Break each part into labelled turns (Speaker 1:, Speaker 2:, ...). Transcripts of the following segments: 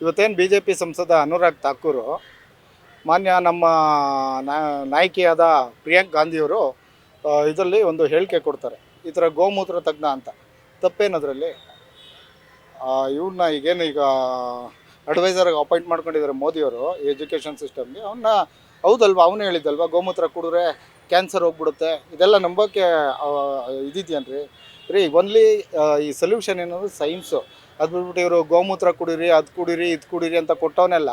Speaker 1: ಇವತ್ತೇನು B J P ಸಂಸದ ಅನುರಾಗ್ ಠಾಕೂರು ಮಾನ್ಯ ನಮ್ಮ ನಾಯಕಿಯಾದ ಪ್ರಿಯಾಂಕ್ ಗಾಂಧಿಯವರು ಇದರಲ್ಲಿ ಒಂದು ಹೇಳಿಕೆ ಕೊಡ್ತಾರೆ, ಈ ಥರ ಗೋಮೂತ್ರ ತಜ್ಞ ಅಂತ. ತಪ್ಪೇನದರಲ್ಲಿ? ಇವ್ರನ್ನ ಈಗ ಅಡ್ವೈಸರ್ಗೆ ಅಪಾಯಿಂಟ್ ಮಾಡ್ಕೊಂಡಿದ್ದಾರೆ ಮೋದಿಯವರು ಎಜುಕೇಷನ್ ಸಿಸ್ಟಮ್ಗೆ. ಹೌದಲ್ವಾ, ಅವನು ಹೇಳಿದ್ದಲ್ವ ಗೋಮೂತ್ರ ಕುಡಿದ್ರೆ ಕ್ಯಾನ್ಸರ್ ಹೋಗ್ಬಿಡುತ್ತೆ. ಇದೆಲ್ಲ ನಂಬೋಕ್ಕೆ ಇದಿದೆಯೇನ್ರಿ ರೀ? ಓನ್ಲಿ ಈ ಸೊಲ್ಯೂಷನ್ ಏನಂದ್ರೆ ಸೈನ್ಸು. ಅದು ಬಿಟ್ಬಿಟ್ಟು ಇವರು ಗೋಮೂತ್ರ ಕುಡೀರಿ, ಅದು ಕುಡೀರಿ, ಇದು ಕುಡೀರಿ ಅಂತ ಕೊಟ್ಟವನ್ನೆಲ್ಲ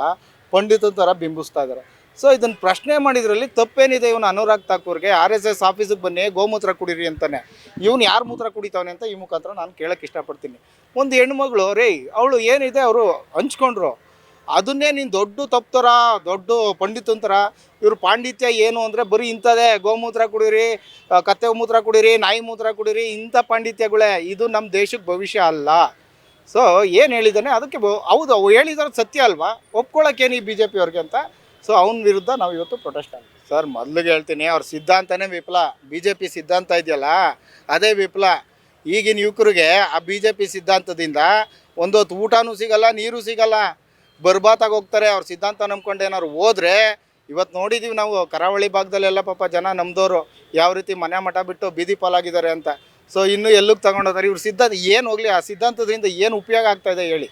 Speaker 1: ಪಂಡಿತನ ಥರ ಬಿಂಬಿಸ್ತಾ ಇದ್ದಾರೆ. ಸೊ ಇದನ್ನು ಪ್ರಶ್ನೆ ಮಾಡಿದ್ರಲ್ಲಿ ತಪ್ಪೇನಿದೆ? ಇವನು ಅನುರಾಗ್ ಠಾಕೂರ್ಗೆ RSS ಆಫೀಸಿಗೆ ಬನ್ನಿ ಗೋಮೂತ್ರ ಕುಡೀರಿ ಅಂತಾನೆ. ಇವನು ಯಾರು ಮೂತ್ರ ಕುಡಿತಾವನೆ ಅಂತ ಈ ಮುಖಾಂತರ ನಾನು ಕೇಳೋಕ್ಕೆ ಇಷ್ಟಪಡ್ತೀನಿ. ಒಂದು ಹೆಣ್ಮಗಳು ರೀ, ಅವಳು ಏನಿದೆ ಅವರು ಹಂಚ್ಕೊಂಡ್ರು, ಅದನ್ನೇ ನೀನು ದೊಡ್ಡ ತಪ್ಪುತ್ತರ, ದೊಡ್ಡ ಪಂಡಿತನ ಥರ. ಇವ್ರ ಪಾಂಡಿತ್ಯ ಏನು ಅಂದರೆ ಬರೀ ಇಂಥದ್ದೇ, ಗೋಮೂತ್ರ ಕುಡೀರಿ, ಕತ್ತೆ ಮೂತ್ರ ಕುಡೀರಿ, ನಾಯಿ ಮೂತ್ರ ಕುಡೀರಿ, ಇಂಥ ಪಾಂಡಿತ್ಯಗಳೇ. ಇದು ನಮ್ಮ ದೇಶಕ್ಕೆ ಭವಿಷ್ಯ ಅಲ್ಲ. ಸೊ ಏನು ಹೇಳಿದ್ದಾನೆ ಅದಕ್ಕೆ ಹೌದು, ಅವು ಹೇಳಿದಾರೆ ಸತ್ಯ ಅಲ್ವಾ, ಒಪ್ಕೊಳ್ಳೋಕ್ಕೇನು ಈ BJP ಅವ್ರಿಗೆ ಅಂತ. ಸೊ ಅವನ ವಿರುದ್ಧ ನಾವು ಇವತ್ತು ಪ್ರೊಟೆಸ್ಟ್ ಆಗಿದೆ. ಸರ್, ಮೊದಲಿಗೆ ಹೇಳ್ತೀನಿ, ಅವ್ರ ಸಿದ್ಧಾಂತನೇ ವಿಫಲ. BJP ಸಿದ್ಧಾಂತ ಇದೆಯಲ್ಲ ಅದೇ ವಿಫಲ. ಈಗಿನ ಯುವಕರಿಗೆ ಆ BJP ಸಿದ್ಧಾಂತದಿಂದ ಒಂದೊತ್ತು ಊಟನೂ ಸಿಗಲ್ಲ, ನೀರು ಸಿಗಲ್ಲ, ಬರ್ಬಾತಾಗಿ ಹೋಗ್ತಾರೆ. ಅವ್ರ ಸಿದ್ಧಾಂತ ನಂಬ್ಕೊಂಡು ಏನಾದ್ರು ಹೋದರೆ, ಇವತ್ತು ನೋಡಿದ್ದೀವಿ ನಾವು ಕರಾವಳಿ ಭಾಗದಲ್ಲೆಲ್ಲ ಪಾಪ ಜನ ನಮ್ಮದವರು ಯಾವ ರೀತಿ ಮನೆ ಮಠ ಬಿಟ್ಟು ಬೀದಿ ಪಾಲಾಗಿದ್ದಾರೆ ಅಂತ. ಸೊ ಇನ್ನೂ ಎಲ್ಲಿಗೆ ತಗೊಂಡೋಗ್ತಾರೆ ಇವ್ರ ಸಿದ್ಧಾಂತ? ಏನು ಹೋಗಲಿ, ಆ ಸಿದ್ಧಾಂತದಿಂದ ಏನು ಉಪಯೋಗ ಆಗ್ತಾಯಿದೆ ಹೇಳಿ?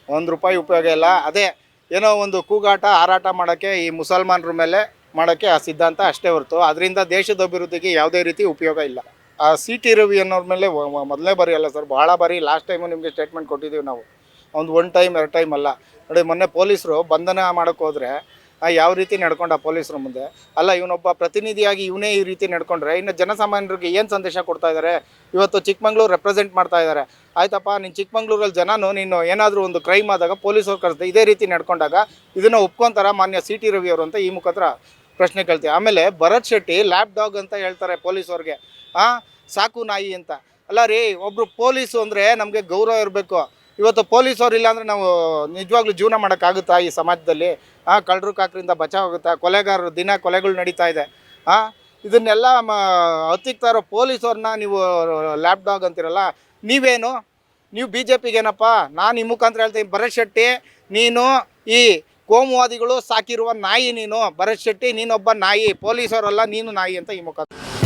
Speaker 1: ₹1 ಉಪಯೋಗ ಇಲ್ಲ. ಅದೇ ಏನೋ ಒಂದು ಕೂಗಾಟ ಹಾರಾಟ ಮಾಡೋಕ್ಕೆ, ಈ ಮುಸಲ್ಮಾನರ ಮೇಲೆ ಮಾಡೋಕ್ಕೆ ಆ ಸಿದ್ಧಾಂತ ಅಷ್ಟೇ ಹೊರತು ಅದರಿಂದ ದೇಶದ ಅಭಿವೃದ್ಧಿಗೆ ಯಾವುದೇ ರೀತಿ ಉಪಯೋಗ ಇಲ್ಲ. ಆ CT ರವಿ ಅನ್ನೋರ ಮೇಲೆ ಮೊದಲನೇ ಬಾರಿ ಅಲ್ಲ ಸರ್, ಭಾಳ ಬಾರಿ ಲಾಸ್ಟ್ ಟೈಮು ನಿಮಗೆ ಸ್ಟೇಟ್ಮೆಂಟ್ ಕೊಟ್ಟಿದ್ದೀವಿ ನಾವು. ಒಂದು ಟೈಮ್ 2 ಟೈಮ್ ಅಲ್ಲ ನೋಡಿ. ಮೊನ್ನೆ ಪೊಲೀಸರು ಬಂಧನ ಮಾಡೋಕ್ಕೆ ಹೋದರೆ ಯಾವ ರೀತಿ ನಡ್ಕೊಂಡ ಪೊಲೀಸರ ಮುಂದೆ ಅಲ್ಲ, ಇವನೊಬ್ಬ ಪ್ರತಿನಿಧಿಯಾಗಿ ಇವನೇ ಈ ರೀತಿ ನಡ್ಕೊಂಡ್ರೆ ಇನ್ನು ಜನಸಾಮಾನ್ಯರಿಗೆ ಏನು ಸಂದೇಶ ಕೊಡ್ತಾ ಇದ್ದಾರೆ? ಇವತ್ತು ಚಿಕ್ಕಮಂಗ್ಳೂರು ರೆಪ್ರೆಸೆಂಟ್ ಮಾಡ್ತಾ ಇದ್ದಾರೆ. ಆಯ್ತಪ್ಪ, ನೀನು ಚಿಕ್ಕಮಂಗ್ಳೂರಲ್ಲಿ ಜನನು ನೀನು ಏನಾದರೂ ಒಂದು ಕ್ರೈಮ್ ಆದಾಗ ಪೊಲೀಸವ್ರು ಕರೆಸ್ದೆ ಇದೇ ರೀತಿ ನಡ್ಕೊಂಡಾಗ ಇದನ್ನು ಒಪ್ಕೊತಾರ ಮಾನ್ಯ CT ರವಿ ಅವರು ಅಂತ ಈ ಮುಖಾಂತರ ಪ್ರಶ್ನೆ ಕೇಳ್ತೀವಿ. ಆಮೇಲೆ ಭರತ್ ಶೆಟ್ಟಿ ಲ್ಯಾಪ್ ಡಾಗ್ ಅಂತ ಹೇಳ್ತಾರೆ ಪೊಲೀಸವ್ರಿಗೆ, ಸಾಕು ನಾಯಿ ಅಂತ. ಅಲ್ಲ ರೀ, ಒಬ್ಬರು ಪೊಲೀಸು ಅಂದರೆ ನಮಗೆ ಗೌರವ ಇರಬೇಕು. ಇವತ್ತು ಪೊಲೀಸವ್ರು ಇಲ್ಲಾಂದರೆ ನಾವು ನಿಜವಾಗ್ಲೂ ಜೀವನ ಮಾಡೋಕ್ಕಾಗುತ್ತಾ ಈ ಸಮಾಜದಲ್ಲಿ? ಕಳ್ಳರು ಕಾಕರಿಂದ ಬಚಾವಾಗುತ್ತಾ? ಕೊಲೆಗಾರರು ದಿನ ಕೊಲೆಗಳು ನಡೀತಾ ಇದೆ. ಇದನ್ನೆಲ್ಲ ಹತ್ತಿಕ್ತಾ ಇರೋ ಪೊಲೀಸವ್ರನ್ನ ನೀವು ಲ್ಯಾಪ್ ಡಾಗ್ ಅಂತಿರಲ್ಲ. ನೀವು BJPಗೇನಪ್ಪ? ನಾನು ಈ ಮುಖಾಂತರ ಹೇಳ್ತೀನಿ, ಭರತ್ ಶೆಟ್ಟಿ ನೀನು ಈ ಕೋಮುವಾದಿಗಳು ಸಾಕಿರುವ ನಾಯಿ ನೀನು. ಭರತ್ ಶೆಟ್ಟಿ ನೀನೊಬ್ಬ ನಾಯಿ, ಪೊಲೀಸವರಲ್ಲ, ನೀನು ನಾಯಿ ಅಂತ ಈ ಮುಖಾಂತರ